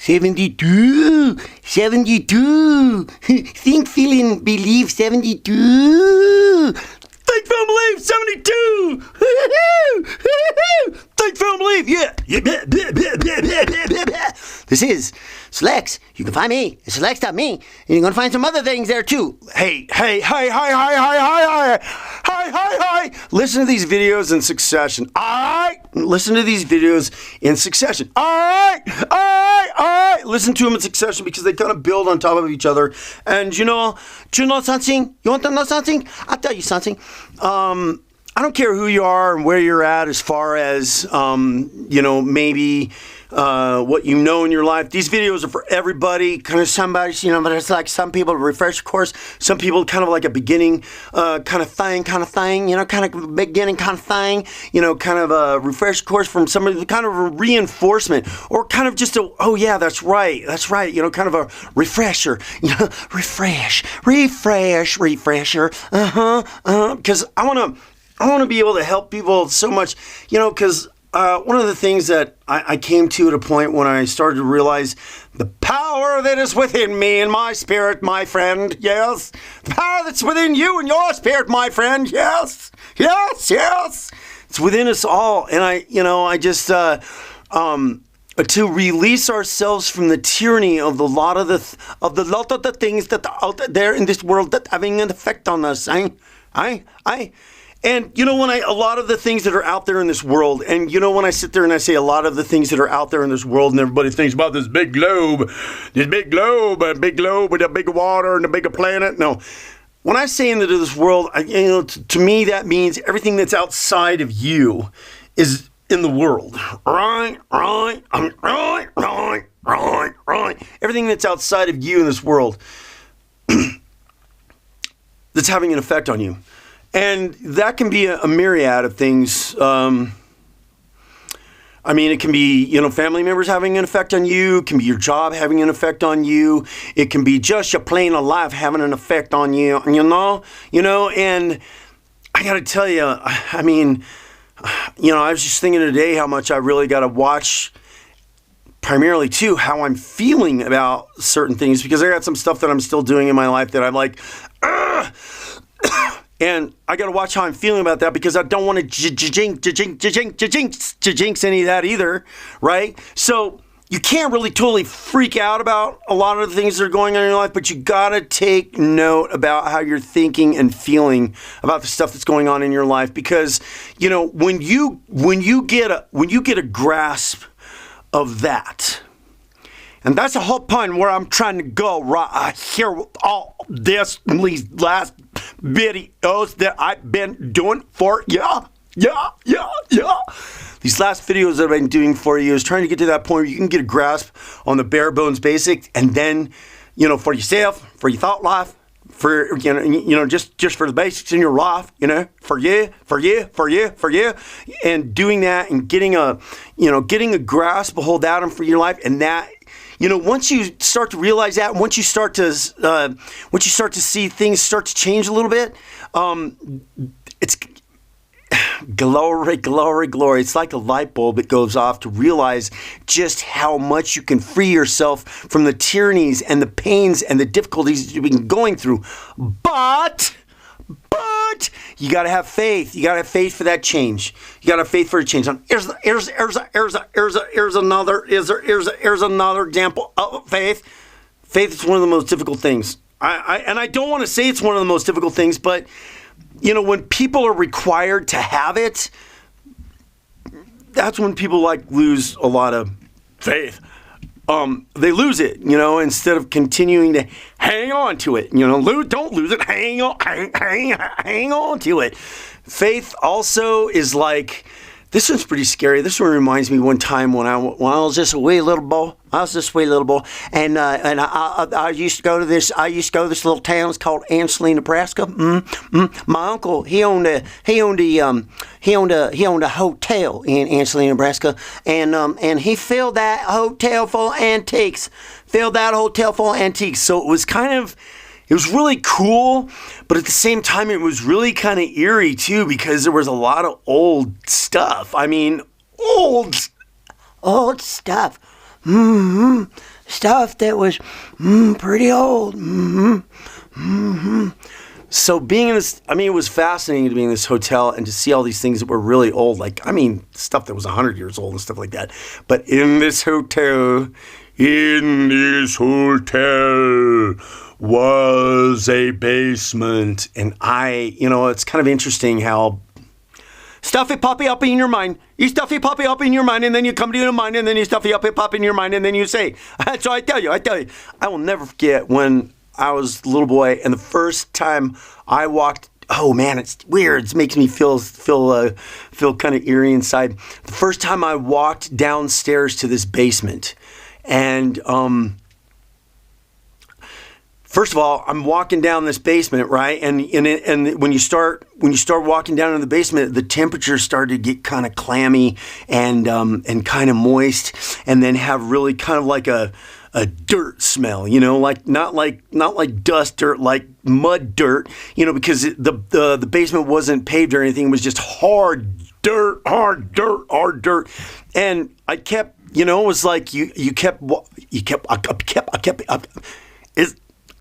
72. 72. Think, feel, and believe 72. Think, feel, and believe 72. Think, feel, and believe. Yeah. This is Slex. You can find me at Slex.me, and you're going to find some other things there too. Hey. Listen to these videos in succession. All right? Listen to these videos in succession. All right. Listen to them in succession because they kind of build on top of each other. And you know something? You want to know something? I'll tell you something. I don't care who you are and where you're at as far as, maybe what you know in your life. These videos are for everybody, kind of somebody, but it's like some people refresh course, some people kind of like a beginning kind of thing, kind of beginning kind of thing, kind of a refresh course from somebody, kind of a reinforcement, or kind of just oh yeah, that's right, kind of a refresher, refresher, because I want to be able to help people so much, because one of the things that I came to at a point when I started to realize the power that is within me and my spirit, my friend, yes. The power that's within you and your spirit, my friend, yes. It's within us all. And I just, to release ourselves from the tyranny of the lot of the things that are out there in this world that having an effect on us. And when a lot of the things that are out there in this world, and when I sit there and I say a lot of the things that are out there in this world, and everybody thinks about this big globe, a big globe with a big water and a bigger planet. No, when I say into this world, to me that means everything that's outside of you is in the world. Right. Everything that's outside of you in this world that's having an effect on you. And that can be a myriad of things. It can be, family members having an effect on you. It can be your job having an effect on you. It can be just your plain old life having an effect on you, and I got to tell you, I was just thinking today how much I really got to watch primarily too, how I'm feeling about certain things, because I got some stuff that I'm still doing in my life that I'm like, and I got to watch how I'm feeling about that, because I don't want to jinx any of that either, right? So you can't really totally freak out about a lot of the things that are going on in your life, but you got to take note about how you're thinking and feeling about the stuff that's going on in your life, because when you get a grasp of that. And that's the whole point where I'm trying to go right here with all these last videos that I've been doing for you. Yeah. These last videos that I've been doing for you is trying to get to that point where you can get a grasp on the bare bones basics, and then, for yourself, for your thought life, for, just for the basics in your life, for you, and doing that and getting a grasp, a hold out for your life, and that, once you start to realize that, once you start to see things start to change a little bit, it's glory. It's like a light bulb that goes off to realize just how much you can free yourself from the tyrannies and the pains and the difficulties you've been going through. But you got to have faith. You got to have faith for that change. You got to have faith for a change. Here's another example of faith. Faith is one of the most difficult things. I don't want to say it's one of the most difficult things, but when people are required to have it, that's when people lose a lot of faith. They lose it, instead of continuing to hang on to it. Don't lose it. Hang on to it. Faith also is like, this one's pretty scary. This one reminds me one time when I was just a wee little boy. And I used to go to this little town. It's called Ansley, Nebraska. My uncle, he owned a hotel in Ansley, Nebraska, and he filled that hotel full of antiques. So it was it was really cool, but at the same time, it was really kind of eerie too, because there was a lot of old stuff. Old stuff. stuff that was pretty old. So being in this, I mean, it was fascinating to be in this hotel and to see all these things that were really old. Like, I mean, stuff that was 100 years old and stuff like that. But in this hotel was a basement. And it's kind of interesting how stuff it pop up in your mind. You stuff it pop up in your mind, and then you come to your mind, and then you stuff it up, it pop in your mind, and then you say, so I tell you. I will never forget when I was a little boy, and the first time I walked, oh man, it's weird. It makes me feel kind of eerie inside. The first time I walked downstairs to this basement, and first of all, I'm walking down this basement, right? And when you start walking down in the basement, the temperature started to get kind of clammy and kind of moist, and then have really kind of like a dirt smell, like not like dust dirt, like mud dirt, because the basement wasn't paved or anything. It was just hard dirt. And I kept, it was like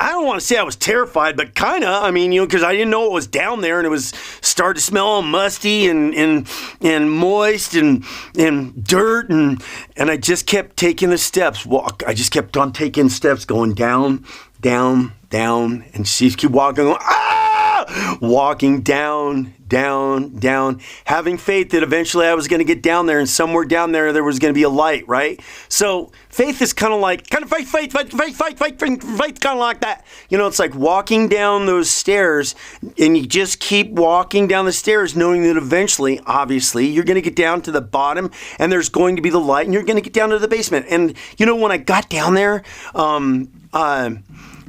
I don't want to say I was terrified, but kind of, because I didn't know what was down there, and it was started to smell all musty and moist and dirt, and I just kept taking the steps. I just kept on taking steps, going down, and she keep walking, going, walking down, having faith that eventually I was going to get down there, and somewhere down there was going to be a light, right? So faith is kind of faith, kind of like that. It's like walking down those stairs, and you just keep walking down the stairs, knowing that eventually, obviously, you're going to get down to the bottom, and there's going to be the light, and you're going to get down to the basement. And when I got down there,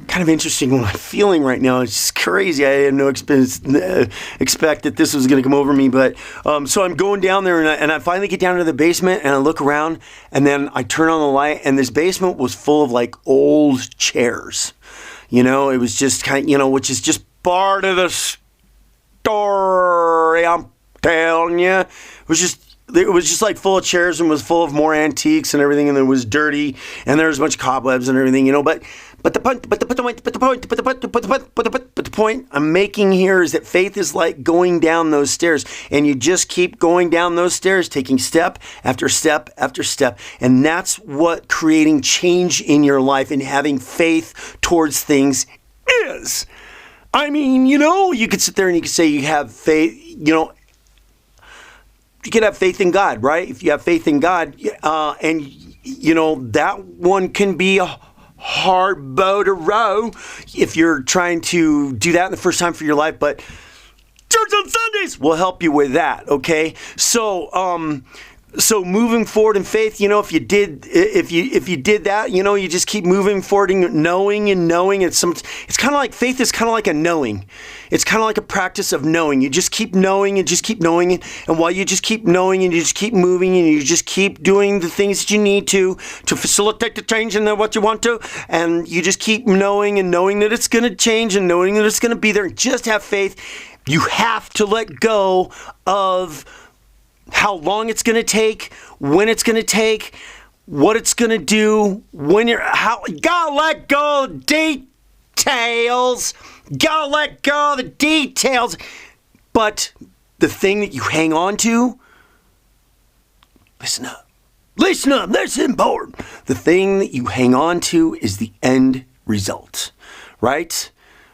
kind of interesting what I'm feeling right now. It's just crazy. I had no expect that this was going to come over me. But so I'm going down there, and I finally get down to the basement, and I look around, and then I turn on the light, and this basement was full of like old chairs. It was just kind of, which is just part of the story I'm telling you. It was just like full of chairs, and was full of more antiques and everything, and it was dirty, and there was a bunch of cobwebs and everything, But the point I'm making here is that faith is like going down those stairs, and you just keep going down those stairs, taking step after step after step, and that's what creating change in your life and having faith towards things is. You could sit there and you could say you have faith, you could have faith in God, right? If you have faith in God, and that one can be a hard boat to row if you're trying to do that in the first time for your life, but Church on Sundays will help you with that, okay? So moving forward in faith, if you did that, you just keep moving forward and knowing. It's kind of like faith is kind of like a knowing. It's kind of like a practice of knowing. You just keep knowing and just keep knowing it. And while you just keep knowing and you just keep moving and you just keep doing the things that you need to facilitate the change in what you want to, and you just keep knowing and knowing that it's going to change and knowing that it's going to be there. Just have faith. You have to let go of how long it's going to take, when it's going to take, what it's going to do, you gotta let go of the details. Gotta let go of the details. But the thing that you hang on to, listen up, that's important. The thing that you hang on to is the end result, right?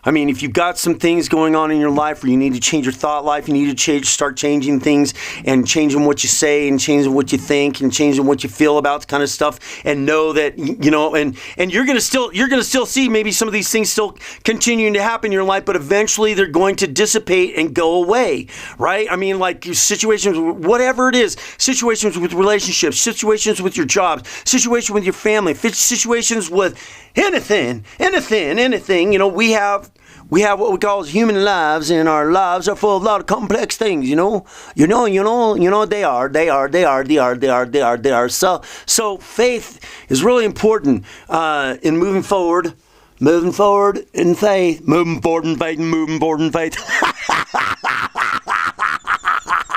If you've got some things going on in your life where you need to change your thought life, you need to start changing things and changing what you say and changing what you think and changing what you feel about kind of stuff, and know that, and you're going to still see maybe some of these things still continuing to happen in your life, but eventually they're going to dissipate and go away, right? Like situations, whatever it is, situations with relationships, situations with your jobs, situations with your family, situations with anything, we have what we call human lives, and our lives are full of a lot of complex things, they are. So faith is really important in moving forward in faith.